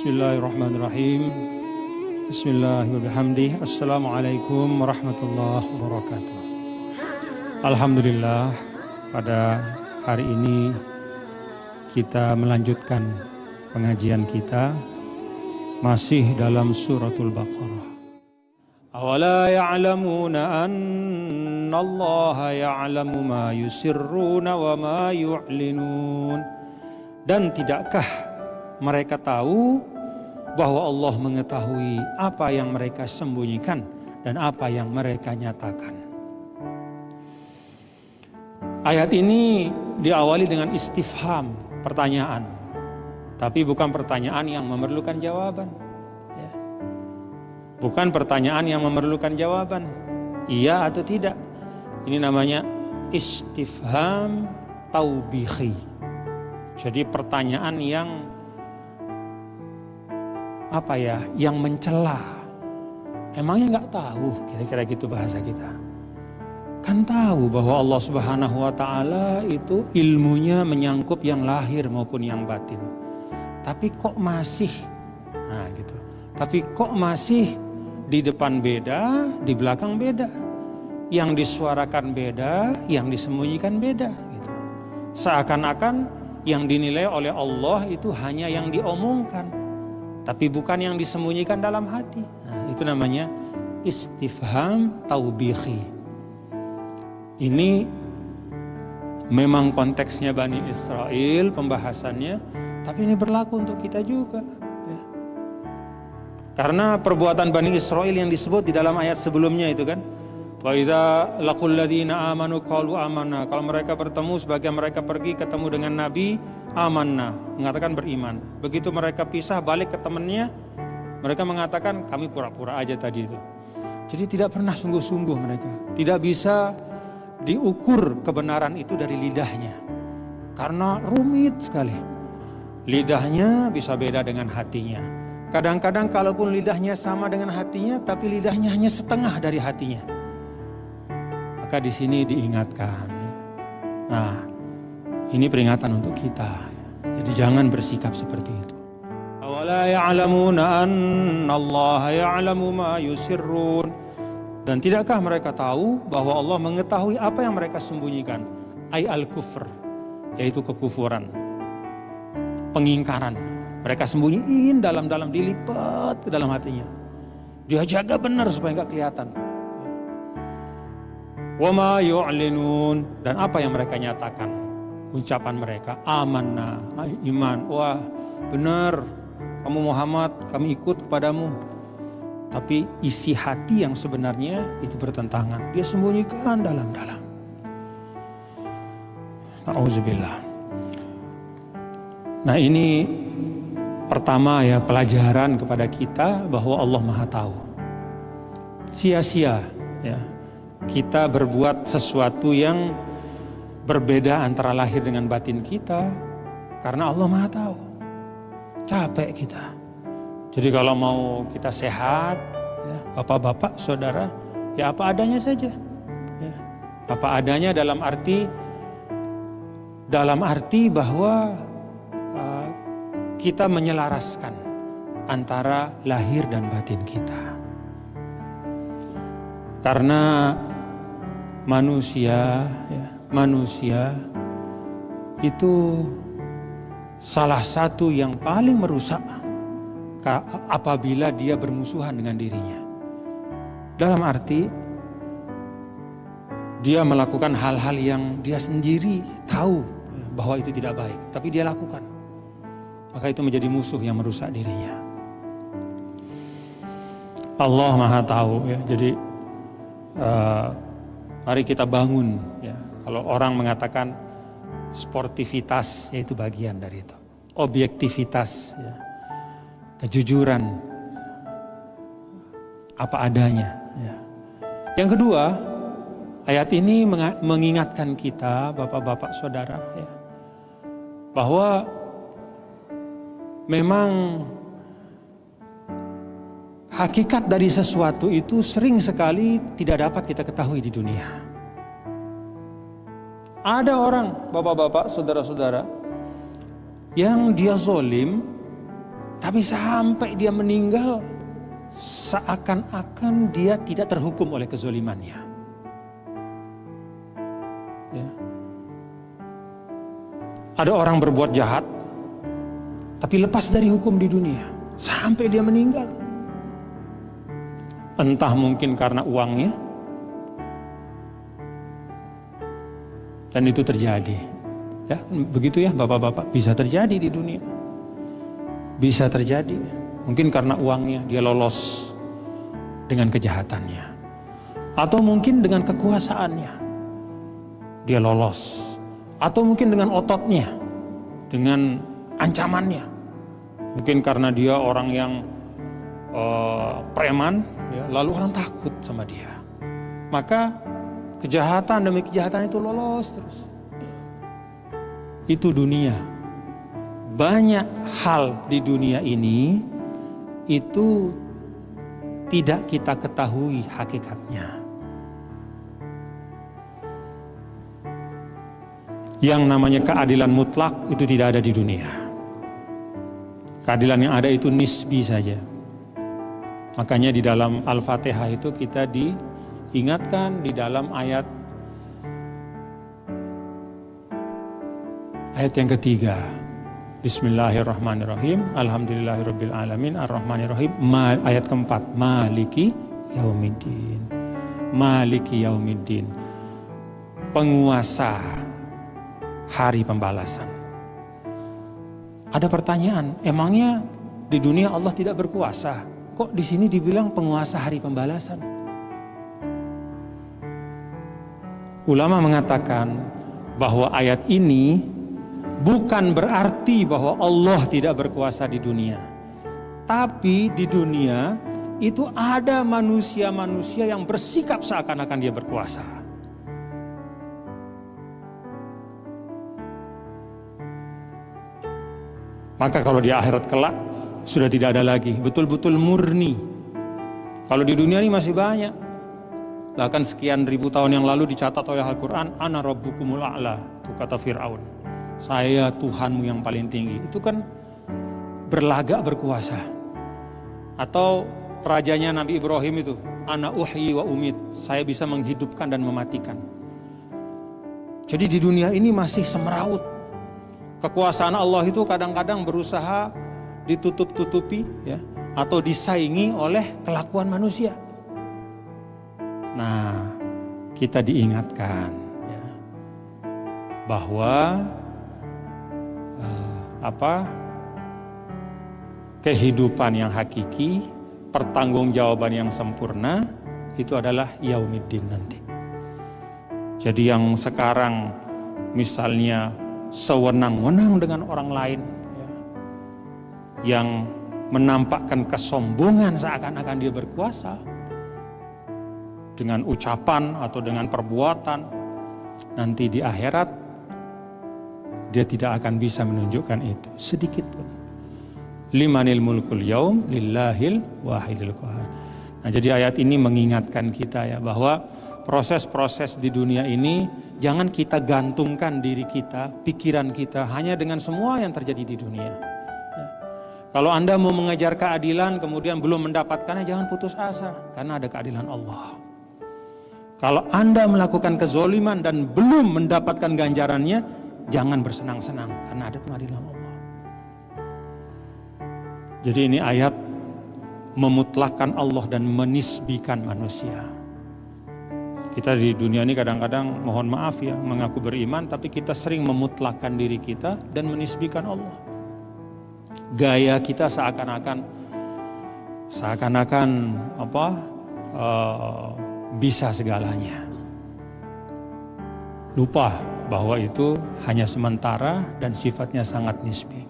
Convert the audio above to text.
Bismillahirrahmanirrahim. Bismillahirrahmanirrahim. Assalamualaikum warahmatullahi wabarakatuh. Alhamdulillah, pada hari ini kita melanjutkan pengajian kita masih dalam suratul Baqarah. Awala ya'lamuna anna Allah ya'lamu ma yusirruna wa ma yu'linun. Dan tidakkah mereka tahu bahwa Allah mengetahui apa yang mereka sembunyikan dan apa yang mereka nyatakan. Ayat ini diawali dengan istifham, pertanyaan. Tapi bukan pertanyaan yang memerlukan jawaban. Ya. Bukan pertanyaan yang memerlukan jawaban. Iya atau tidak. Ini namanya istifham taubihi. Jadi pertanyaan yang yang mencela. Emangnya nggak tahu, kira-kira gitu bahasa kita. Kan tahu bahwa Allah Subhanahu wa Ta'ala itu ilmunya menyangkup yang lahir maupun yang batin. Tapi kok masih, Tapi kok masih di depan beda, di belakang beda. Yang disuarakan beda, yang disembunyikan beda. Gitu. Seakan-akan yang dinilai oleh Allah itu hanya yang diomongkan, tapi bukan yang disembunyikan dalam hati. Itu namanya istifham taubihi. Ini memang konteksnya Bani Israel pembahasannya, tapi ini berlaku untuk kita juga. Ya. Karena perbuatan Bani Israel yang disebut di dalam ayat sebelumnya itu kan, wa idza laqul ladzina amanu qalu amanna. Kalau mereka bertemu, sebagian mereka pergi ketemu dengan Nabi, amanna, mengatakan beriman. Begitu mereka pisah balik ke temannya, mereka mengatakan kami pura-pura aja tadi itu. Jadi tidak pernah sungguh-sungguh mereka. Tidak bisa diukur kebenaran itu dari lidahnya. Karena rumit sekali. Lidahnya bisa beda dengan hatinya. Kadang-kadang kalaupun lidahnya sama dengan hatinya, tapi lidahnya hanya setengah dari hatinya. Maka di sini diingatkan. Nah, ini peringatan untuk kita. Jadi jangan bersikap seperti itu. Awala ya'lamuna anna Allah ya'lamu ma yusirrun. Dan tidakkah mereka tahu bahwa Allah mengetahui apa yang mereka sembunyikan? Ay al-kufr, yaitu kekufuran, pengingkaran. Mereka sembunyiin dalam-dalam, dilipat ke dalam hatinya. Dia jaga benar supaya enggak kelihatan. Wa ma yu'linun, dan apa yang mereka nyatakan? Ucapan mereka, amanna, iman, wah benar, kamu Muhammad, kami ikut kepadamu. Tapi isi hati yang sebenarnya itu bertentangan. Dia sembunyikan dalam-dalam. Na'udzubillah. Nah ini pertama ya, pelajaran kepada kita bahwa Allah Maha Tahu. Sia-sia ya kita berbuat sesuatu yang berbeda antara lahir dengan batin kita, karena Allah Maha Tahu. Capek kita. Jadi kalau mau kita sehat, ya, bapak-bapak, saudara, ya apa adanya saja. Ya. Apa adanya dalam arti bahwa kita menyelaraskan antara lahir dan batin kita. Karena manusia itu salah satu yang paling merusak apabila dia bermusuhan dengan dirinya. Dalam arti dia melakukan hal-hal yang dia sendiri tahu bahwa itu tidak baik, tapi dia lakukan. Maka itu menjadi musuh yang merusak dirinya. Allah Maha Tahu ya. Jadi mari kita bangun ya. Kalau orang mengatakan sportivitas, yaitu bagian dari itu. Objektivitas ya. Kejujuran, apa adanya ya. Yang kedua, ayat ini mengingatkan kita, bapak-bapak, saudara ya, bahwa memang hakikat dari sesuatu itu sering sekali tidak dapat kita ketahui di dunia. Ada orang, bapak-bapak, saudara-saudara, yang dia zolim, Tapi sampai dia meninggal, seakan-akan dia tidak terhukum oleh kezolimannya. Ya. Ada orang berbuat jahat, tapi lepas dari hukum di dunia, sampai dia meninggal. Entah mungkin karena uangnya, dan itu terjadi. Ya, begitu ya bapak-bapak, bisa terjadi di dunia. Bisa terjadi. Mungkin karena uangnya dia lolos dengan kejahatannya. Atau mungkin dengan kekuasaannya dia lolos. Atau mungkin dengan ototnya, dengan ancamannya. Mungkin karena dia orang yang preman, ya, lalu orang takut sama dia. Maka kejahatan demi kejahatan itu lolos terus. Itu dunia. Banyak hal di dunia ini itu tidak kita ketahui hakikatnya. Yang namanya keadilan mutlak itu tidak ada di dunia. Keadilan yang ada itu nisbi saja. Makanya di dalam Al-Fatihah itu kita diingatkan di dalam ayat yang ketiga. Bismillahirrahmanirrahim. Alhamdulillahirabbil alamin arrahmanirrahim. Ayat keempat, Maliki yaumiddin. Maliki yaumiddin. Penguasa hari pembalasan. Ada pertanyaan, emangnya di dunia Allah tidak berkuasa? Kok di sini dibilang penguasa hari pembalasan? Ulama mengatakan bahwa ayat ini bukan berarti bahwa Allah tidak berkuasa di dunia. Tapi di dunia itu ada manusia-manusia yang bersikap seakan-akan dia berkuasa. Maka kalau di akhirat kelak sudah tidak ada lagi, betul-betul murni. Kalau di dunia ini masih banyak. Bahkan sekian ribu tahun yang lalu dicatat oleh Al-Quran, Ana rabbukumul a'la, itu kata Fir'aun. Saya Tuhanmu yang paling tinggi. Itu kan berlagak berkuasa. Atau rajanya Nabi Ibrahim itu, Ana uhyi wa umit, saya bisa menghidupkan dan mematikan. Jadi di dunia ini masih semeraut. Kekuasaan Allah itu kadang-kadang berusaha ditutup-tutupi, ya, atau disaingi oleh kelakuan manusia. Nah, kita diingatkan, ya, bahwa kehidupan yang hakiki, pertanggungjawaban yang sempurna itu adalah yaumiddin nanti. Jadi yang sekarang misalnya sewenang-wenang dengan orang lain, ya, yang menampakkan kesombongan seakan-akan dia berkuasa dengan ucapan atau dengan perbuatan, nanti di akhirat dia tidak akan bisa menunjukkan itu sedikit pun. Limanil mulkul yaum lillahil wahidil qahar. Nah, jadi ayat ini mengingatkan kita, ya, bahwa proses-proses di dunia ini jangan kita gantungkan diri kita, pikiran kita hanya dengan semua yang terjadi di dunia. Ya. Kalau Anda mau mengejar keadilan kemudian belum mendapatkannya, jangan putus asa, karena ada keadilan Allah. Kalau Anda melakukan kezoliman dan belum mendapatkan ganjarannya, jangan bersenang-senang, karena ada pengadilan Allah. Jadi ini ayat memutlakkan Allah dan menisbikan manusia. Kita di dunia ini kadang-kadang, mohon maaf ya, mengaku beriman, tapi kita sering memutlakkan diri kita dan menisbikan Allah. Gaya kita seakan-akan bisa segalanya. Lupa bahwa itu hanya sementara dan sifatnya sangat nisbi.